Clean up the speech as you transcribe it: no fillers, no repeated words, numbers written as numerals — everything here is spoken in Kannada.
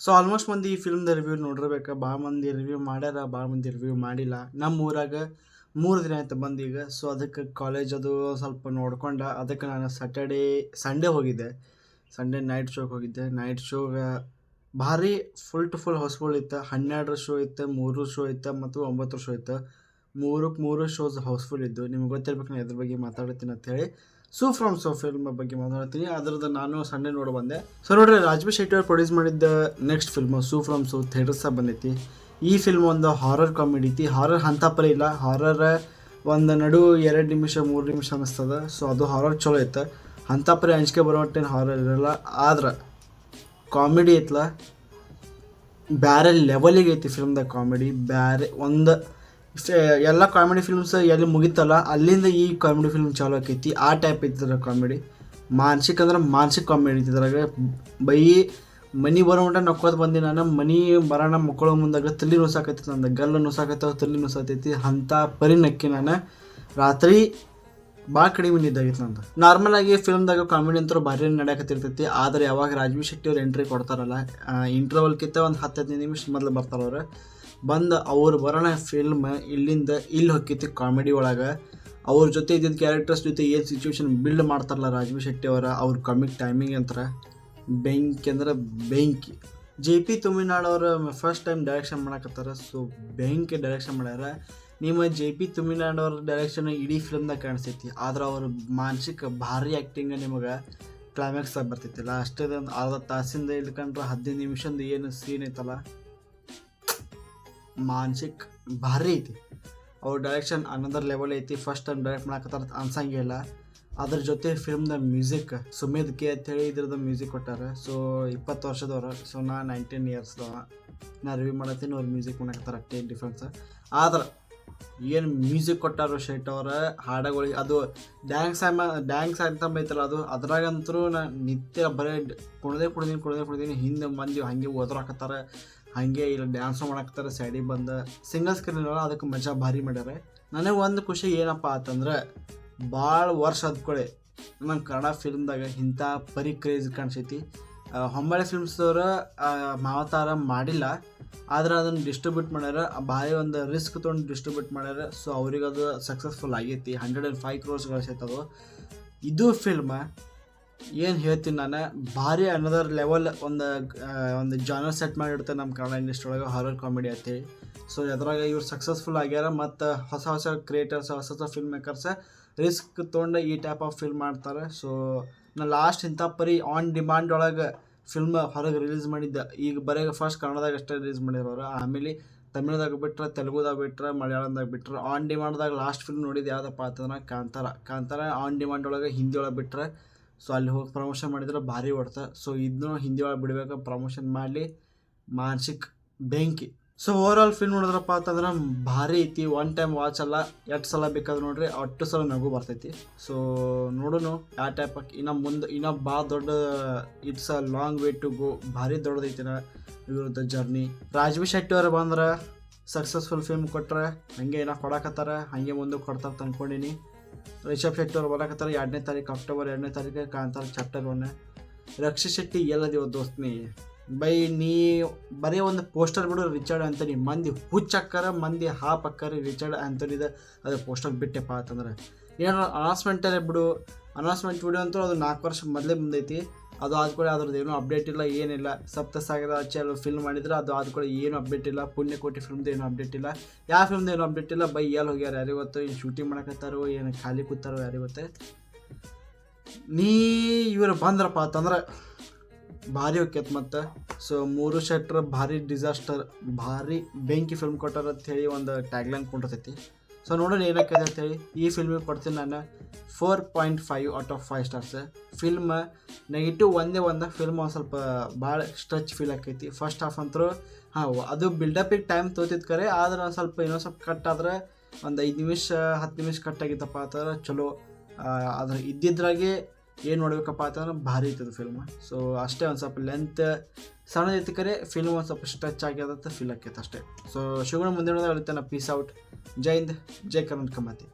ಸೊ ಆಲ್ಮೋಸ್ಟ್ ಮಂದಿ ಈ ಫಿಲ್ಮ್ದ ರಿವ್ಯೂ ನೋಡಿರ್ಬೇಕು. ಭಾಳ ಮಂದಿ ರಿವ್ಯೂ ಮಾಡ್ಯಾರ, ಭಾಳ ಮಂದಿ ರಿವ್ಯೂ ಮಾಡಿಲ್ಲ. ನಮ್ಮ ಊರಾಗ 3 ದಿನ ಆಯ್ತು ಬಂದೀಗ. ಸೊ ಅದಕ್ಕೆ ಕಾಲೇಜ್ ಅದು ಸ್ವಲ್ಪ ನೋಡ್ಕೊಂಡು ಅದಕ್ಕೆ ನಾನು ಸಂಡೇ ಹೋಗಿದ್ದೆ. ಸಂಡೇ ನೈಟ್ ಶೋಗೆ ಹೋಗಿದ್ದೆ. ನೈಟ್ ಶೋಗೆ ಭಾರಿ ಫುಲ್ ಟು ಫುಲ್ ಹೌಸ್ಫುಲ್ ಇತ್ತು. 12 ಶೋ ಇತ್ತು, 3 ಶೋ ಇತ್ತು ಮತ್ತು 9 ಶೋ ಇತ್ತು. 3 ಶೋಸ್ ಹೌಸ್ಫುಲ್ ಇದ್ದು. ನಿಮ್ಗೆ ಗೊತ್ತಿರ್ಬೇಕು ನಾನು ಇದ್ರ ಬಗ್ಗೆ ಮಾತಾಡ್ತೀನಿ ಅಂಥೇಳಿ. ಫ್ರಮ್ ಸೋ ಫಿಲ್ಮ್ ಬಗ್ಗೆ ಮಾತಾಡ್ತೀನಿ. ಅದ್ರದ್ದು ನಾನು ಸಂಡೇ ನೋಡಿ ಬಂದೆ. ಸೊ ನೋಡ್ರಿ, ರಾಜ್ಬಿ ಶೆಟ್ಟಿ ಅವ್ರು ಪ್ರೊಡ್ಯೂಸ್ ಮಾಡಿದ್ದ ನೆಕ್ಸ್ಟ್ ಫಿಲ್ಮು ಫ್ರಮ್ ಸೋ ಥಿಯೇಟರ್ಸಾಗ ಬಂದೈತಿ. ಈ ಫಿಲ್ಮ್ ಒಂದು ಹಾರರ್ ಕಾಮಿಡಿ ಐತಿ. ಹಾರರ್ ಹಂತಪರಿ ಇಲ್ಲ, ಹಾರರ್ ಒಂದು ನಡು 2 ನಿಮಿಷ 3 ನಿಮಿಷ ಅನ್ನಿಸ್ತದ. ಸೊ ಅದು ಹಾರರ್ ಚಲೋ ಐತೆ. ಹಂತಪರಿ ಅಂಜಿಕೆ ಬರೋಟ್ಟೇನು ಹಾರರ್ ಇರಲ್ಲ. ಆದ್ರೆ ಕಾಮಿಡಿ ಐತ್ಲ ಬ್ಯಾರೆ ಲೆವೆಲಿಗೆ ಐತಿ ಫಿಲ್ಮ್ದಾಗ. ಕಾಮಿಡಿ ಬ್ಯಾರೆ ಒಂದು ಎಲ್ಲ ಕಾಮಿಡಿ ಫಿಲ್ಮ್ಸ್ ಎಲ್ಲಿ ಮುಗಿತಲ್ಲ ಅಲ್ಲಿಂದ ಈ ಕಾಮಿಡಿ ಫಿಲ್ಮ್ ಚಾಲು ಆಕೈತಿ. ಆ ಟೈಪ್ ಐತಿದ್ರ ಕಾಮಿಡಿ. ಮಾನಸಿಕ ಅಂದ್ರೆ ಮಾನಸಿಕ ಕಾಮಿಡಿ ಐತಿ. ಇದ್ರಾಗ ಮನಿ ಬರೋ ಮಟ್ಟ ನಕ್ಕೋತ ಬಂದಿ ನಾನು. ಮನಿ ಬರೋಣ ಮಕ್ಕಳು ಮುಂದಾಗ ತಲೆ ನುಸಾಕೈತಿ, ನಂದು ಗಲ್ಲು ನುಸಾಕೈತವ, ತಲೆ ನುಸಾತೈತಿ. ಅಂಥ ಪರಿ ನಕ್ಕಿ ನಾನು. ರಾತ್ರಿ ಭಾಳ ಕಡಿಮೆ ನಿದ್ದಾಗಿತ್ತು ನಂದು. ನಾರ್ಮಲ್ ಆಗಿ ಫಿಲ್ಮ್ದಾಗ ಕಾಮಿಡಿ ಅಂತೂ ಭಾರಿ ನಡೆಯಕತ್ತಿರ್ತೈತಿ. ಆದರೆ ಯಾವಾಗ ರಾಜ್ಬಿ ಶೆಟ್ಟಿ ಅವ್ರು ಎಂಟ್ರಿ ಕೊಡ್ತಾರಲ್ಲ, ಇಂಟರ್ವಲ್ಕಿಂತ ಒಂದು 10-15 ನಿಮಿಷ ಮೊದಲು ಬರ್ತಾರವ್ರು. ಬಂದು ಅವ್ರು ಬರೋಣ ಫಿಲ್ಮ್ ಇಲ್ಲಿಂದ ಇಲ್ಲಿ ಹೊಕ್ಕೈತಿ ಕಾಮಿಡಿ ಒಳಗೆ. ಅವ್ರ ಜೊತೆ ಇದ್ದಿದ್ದ ಕ್ಯಾರೆಕ್ಟರ್ಸ್ ಜೊತೆ ಏನು ಸಿಚುವೇಶನ್ ಬಿಲ್ಡ್ ಮಾಡ್ತಾರಲ್ಲ ರಾಜ್ಬಿ ಶೆಟ್ಟಿ ಅವ್ರ ಕಾಮಿಕ್ ಟೈಮಿಂಗ್ ಅಂತ ಬೆಂಕಿ ಅಂದ್ರೆ ಬೆಂಕಿ. JP ತುಮಿನಾಡ್ ಅವರು ಫಸ್ಟ್ ಟೈಮ್ ಡೈರೆಕ್ಷನ್ ಮಾಡಕತ್ತಾರ. ಸೊ ಬೆಂಕಿ ಡೈರೆಕ್ಷನ್ ಮಾಡ್ಯಾರ. ನಿಮ್ಮ JP ತುಮಿನಾಡ್ ಅವ್ರ ಡೈರೆಕ್ಷನ್ ಇಡೀ ಫಿಲ್ಮ್ದಾಗ ಕಾಣಿಸ್ತೈತಿ. ಆದ್ರೆ ಅವ್ರ ಮಾನಸಿಕ ಭಾರಿ ಆ್ಯಕ್ಟಿಂಗ್ ನಿಮಗೆ ಕ್ಲೈಮ್ಯಾಕ್ಸಾಗಿ ಬರ್ತೈತಿಲ್ಲ. ಅಷ್ಟೇ ಒಂದು ಅರ್ಧ ತಾಸಿಂದ ಇಳ್ಕೊಂಡ್ರೆ 15 ನಿಮಿಷದ ಏನು ಸೀನ್ ಐತಲ್ಲ, ಮಾನಸಿಕ ಭಾರಿ ಐತಿ. ಅವ್ರ ಡೈರೆಕ್ಷನ್ ಅನದರ್ ಲೆವೆಲ್ ಐತಿ. ಫಸ್ಟ್ ಟೈಮ್ ಡೈರೆಕ್ಟ್ ಮಾಡಕತ್ತಾರ ಅನ್ಸಂಗಿಲ್ಲ. ಅದ್ರ ಜೊತೆ ಫಿಲ್ಮ್ದ ಮ್ಯೂಸಿಕ್ ಸುಮೇಧ್ ಕೆ ಅಂತೇಳಿ ಇದ್ರದ್ದು ಮ್ಯೂಸಿಕ್ ಕೊಟ್ಟಾರೆ. ಸೊ 20 ವರ್ಷದವ್ರು. ಸೊ ನಾ 19 ಇಯರ್ಸ್ದವ. ನಾ ರಿವ್ಯೂ ಮಾಡತ್ತೀನಿ, ಅವ್ರು ಮ್ಯೂಸಿಕ್ ಮಾಡಕತ್ತಾರ. ಅಷ್ಟೇ ಡಿಫ್ರೆನ್ಸ್. ಆದ್ರೆ ಏನು ಮ್ಯೂಸಿಕ್ ಕೊಟ್ಟಾರೋ ಶೆಟ್ ಅವರ ಹಾಡುಗಳಿಗೆ, ಅದು ಡ್ಯಾನ್ಸ್ ಅಂತ ಬೈತಲ್ಲ ಅದು. ಅದ್ರಾಗಂತರೂ ನಾನು ನಿತ್ಯ ಬರೀ ಕುಡ್ದೀನಿ. ಹಿಂದೆ ಮಂದಿ ಹಾಗೆ ಓದ್ರಾಕತ್ತಾರ, ಹಾಗೆ ಇಲ್ಲ ಡ್ಯಾನ್ಸು ಮಾಡಾಕತ್ತಾರೆ. ಸೈಡಿಗೆ ಬಂದು ಸಿಂಗಲ್ ಸ್ಕ್ರೀನ್ ಇರೋಲ್ಲ, ಅದಕ್ಕೆ ಮಜಾ ಭಾರಿ ಮಾಡ್ಯಾರ. ನನಗೆ ಒಂದು ಖುಷಿ ಏನಪ್ಪ ಅಂತಂದ್ರೆ, ಭಾಳ ವರ್ಷ ಆದ್ಕೊಳ್ಳಿ ನಮ್ಮ ಕನ್ನಡ ಫಿಲ್ಮ್ದಾಗ ಇಂಥ ಪರಿ ಕ್ರೇಜ್ ಕಾಣಿಸೈತಿ. ಹೊಂಬಾಳೆ ಫಿಲ್ಮ್ಸ್ದವ್ರು ಮಾವತಾರ ಮಾಡಿಲ್ಲ, ಆದ್ರೆ ಅದನ್ನು ಡಿಸ್ಟ್ರಿಬ್ಯೂಟ್ ಮಾಡ್ಯಾರ. ಭಾರಿ ಒಂದು ರಿಸ್ಕ್ ತೊಗೊಂಡು ಡಿಸ್ಟ್ರಿಬ್ಯೂಟ್ ಮಾಡ್ಯಾರ. ಸೊ ಅವ್ರಿಗೆ ಅದು ಸಕ್ಸಸ್ಫುಲ್ ಆಗೈತಿ. 105 crores ಗಳಿಸೈತದು. ಇದು ಫಿಲ್ಮ್ ಏನು ಹೇಳ್ತೀನಿ ನಾನು, ಭಾರಿ ಅನದರ್ ಲೆವೆಲ್ ಒಂದು ಜಾನರ್ ಸೆಟ್ ಮಾಡಿಡ್ತಾರೆ ನಮ್ಮ ಕನ್ನಡ ಇಂಡಸ್ಟ್ರಿ ಒಳಗೆ, ಹಾರರ್ ಕಾಮಿಡಿ ಅಂತೇಳಿ. ಸೊ ಅದ್ರಾಗ ಇವ್ರು ಸಕ್ಸಸ್ಫುಲ್ ಆಗ್ಯಾರ. ಮತ್ತು ಹೊಸ ಕ್ರಿಯೇಟರ್ಸ್, ಹೊಸ ಫಿಲ್ಮ್ ಮೇಕರ್ಸ್ ರಿಸ್ಕ್ ತೊಗೊಂಡು ಈ ಟೈಪ್ ಆಫ್ ಫಿಲ್ಮ್ ಮಾಡ್ತಾರೆ. ಸೊ ನಾನು ಲಾಸ್ಟ್ ಇಂಥ ಪರಿ ಆನ್ ಡಿಮಾಂಡ್ ಒಳಗೆ ಫಿಲ್ಮ್ ಹೊರಗೆ ರಿಲೀಸ್ ಮಾಡಿದ್ದೆ. ಈಗ ಬರೀ ಫಸ್ಟ್ ಕನ್ನಡದಾಗ ಅಷ್ಟೇ ರಿಲೀಸ್ ಮಾಡಿರೋರು. ಆಮೇಲೆ ತಮಿಳ್ದಾಗ ಬಿಟ್ರೆ, ತೆಲುಗುದಾಗ ಬಿಟ್ರೆ, ಮಲಯಾಳಂದಾಗ ಬಿಟ್ರೆ, ಆನ್ ಡಿಮಾಂಡ್ದಾಗ ಲಾಸ್ಟ್ ಫಿಲ್ಮ್ ನೋಡಿದ್ದು ಯಾವುದಪ್ಪ ಅಂತಂದ್ರೆ ಕಾಂತಾರ ಆನ್ ಡಿಮಾಂಡ್ ಒಳಗೆ ಹಿಂದಿ ಒಳಗೆ ಬಿಟ್ರೆ. ಸೊ ಅಲ್ಲಿ ಹೋಗಿ ಪ್ರಮೋಷನ್ ಮಾಡಿದ್ರೆ ಭಾರಿ ಹೊಡ್ತಾರೆ. ಸೊ ಇದನ್ನು ಹಿಂದಿ ಒಳಗೆ ಬಿಡಬೇಕು, ಪ್ರಮೋಷನ್ ಮಾಡಲಿ. ಮಾನಸಿಕ ಬೆಂಕಿ. ಸೊ ಓವರಾಲ್ ಫಿಲ್ಮ್ ನೋಡಿದ್ರಪ್ಪ ಅಂತಂದ್ರೆ ಭಾರಿ ಐತಿ. ಒನ್ ಟೈಮ್ ವಾಚ್ ಅಲ್ಲ, 2 ಸಲ ಬೇಕಾದ್ರೆ ನೋಡ್ರಿ, 8 ಸಲ ನಗು ಬರ್ತೈತಿ. ಸೊ ನೋಡೋಣ ಯಾವ ಟೈಪ್ ಇನ್ನೂ ಭಾಳ ದೊಡ್ಡ, it's a long way to go. ಭಾರಿ ದೊಡ್ಡದೈತಿನ ಇವ್ರದ್ದು ಜರ್ನಿ. ರಾಜ್ಬಿ ಶೆಟ್ಟಿ ಅವ್ರು ಬಂದ್ರೆ ಸಕ್ಸಸ್ಫುಲ್ ಫಿಲ್ಮ್ ಕೊಟ್ರೆ ಹಾಗೆ ಏನೋ ಕೊಡಕತ್ತಾರ, ಹಾಗೆ ಮುಂದೆ ಕೊಡ್ತಾರೆ ತಂದ್ಕೊಂಡಿನಿ. ರಿಷಬ್ ಶೆಟ್ಟಿ ಅವ್ರು ಬರಕತ್ತಾರೆ 2ನೇ ತಾರೀಕು, ಅಕ್ಟೋಬರ್ 2ನೇ ತಾರೀಕು ಕಾಂತಾರ ಚಾಪ್ಟರ್ 1. ರಕ್ಷಿತ್ ಶೆಟ್ಟಿ ಎಲ್ಲದಿವ ದೋಸ್ತ್ನಿ ಬೈ, ನೀ ಬರೀ ಒಂದು ಪೋಸ್ಟರ್ ಬಿಡು ರಿಚರ್ಡ್ ಆಂಥೋನಿ. ಮಂದಿ ಹುಚ್ಚಕ್ಕಾರ, ಮಂದಿ ಹಾಪಕ್ಕಾರಿ ರಿಚರ್ಡ್ ಆಂಥೋನಿದ ಅದು ಪೋಸ್ಟರ್ ಬಿಟ್ಟೆಪ್ಪ ಅಂತಂದ್ರೆ ಏನೋ ಅನೌನ್ಸ್ಮೆಂಟಲ್ಲೇ ಬಿಡು. ಅನೌನ್ಸ್ಮೆಂಟ್ ವಿಡಿಯೋ ಅಂತೂ ಅದು 4 ವರ್ಷ ಮೊದಲೇ ಬಂದೈತಿ. ಅದು ಆದ್ಕೊಳ್ಳಿ ಅದ್ರದ್ದು ಏನೂ ಅಪ್ಡೇಟ್ ಇಲ್ಲ, ಏನಿಲ್ಲ. ಸಪ್ತಸಾಗರ ಆಚೆ ಫಿಲ್ಮ್ ಮಾಡಿದ್ರೆ ಅದು ಆದ್ಕೊಳ್ಳಿ ಏನೂ ಅಪ್ಡೇಟ್ ಇಲ್ಲ. ಪುಣ್ಯಕೋಟಿ ಫಿಲ್ಮ್ದು ಏನೂ ಅಪ್ಡೇಟ್ ಇಲ್ಲ, ಯಾವ ಫಿಲ್ಮ್ದು ಏನೂ ಅಪ್ಡೇಟ್ ಇಲ್ಲ. ಬೈ ಎಲ್ಲಿ ಹೋಗ್ಯಾರ ಯಾರಿಗೊತ್ತು, ಏನು ಶೂಟಿಂಗ್ ಮಾಡಕತ್ತಾರೋ, ಏನು ಖಾಲಿ ಕೂತಾರೋ ಯಾರಿಗೊತ್ತೆ. ಇವರು ಬಂದ್ರಪ್ಪ ಅಂತಂದ್ರೆ ಭಾರಿ ಹೋಗ್ಯತ್. ಮತ್ತು ಸೊ 3 ಶೆಟ್ರ್ ಭಾರಿ ಡಿಸಾಸ್ಟರ್, ಭಾರಿ ಬೆಂಕಿ ಫಿಲ್ಮ್ ಕೊಟ್ಟಾರ ಅಂಥೇಳಿ ಒಂದು ಟ್ಯಾಗ್ಲೈನ್ ಕೊಂಡಿರ್ತೈತಿ. ಸೊ ನೋಡೋಣ ಏನಕ್ಕೆ ಅಂತೇಳಿ ಈ ಫಿಲ್ಮಿಗೆ ಕೊಡ್ತೀನಿ ನಾನು 4.5 out of 5 stars. Film negative ಒಂದೇ ಫಿಲ್ಮ್ ಒಂದು ಸ್ವಲ್ಪ ಭಾಳ ಸ್ಟ್ರೆಚ್ ಫೀಲ್ ಆಕೈತಿ. ಫಸ್ಟ್ ಹಾಫ್ ಅಂತರೂ ಅದು ಬಿಲ್ಡಪಿಗೆ ಟೈಮ್ ತೋತಿದ್ದು ಕರೆ, ಆದ್ರೆ ಒಂದು ಸ್ವಲ್ಪ ಇನ್ನೊಂದು ಸ್ವಲ್ಪ ಕಟ್ ಆದ್ರೆ ಒಂದು 5 ನಿಮಿಷ 10 ನಿಮಿಷ ಕಟ್ ಆಗಿತ್ತಪ್ಪ ಅಂತಂದ್ರೆ ಚಲೋ. ಅದ್ರ ಇದ್ದಿದ್ರಾಗೆ ಏನು ನೋಡ್ಬೇಕಪ್ಪ ಅಂತಂದ್ರೆ ಭಾರಿ ಇರ್ತದೆ ಫಿಲ್ಮ್. ಸೊ ಅಷ್ಟೇ, ಒಂದು ಸ್ವಲ್ಪ ಲೆಂತ್ ಸಣ್ಣದೈತಿ ಕರೆ, ಫಿಲ್ಮ್ ಒಂದು ಸ್ವಲ್ಪ ಸ್ಟ್ರೆಚ್ ಆಗ್ಯದಂತ ಫೀಲ್ ಆಕೈತೆ ಅಷ್ಟೇ. ಸೊ ಶಿವಣ್ಣ ಮುಂದೆ ಹೇಳ್ತಾನೆ, ಪೀಸ್ ಔಟ್. ಜೈ ಹಿಂದ್, ಜೈ ಕರ್ನಾಟಕ ಮಾತೆ.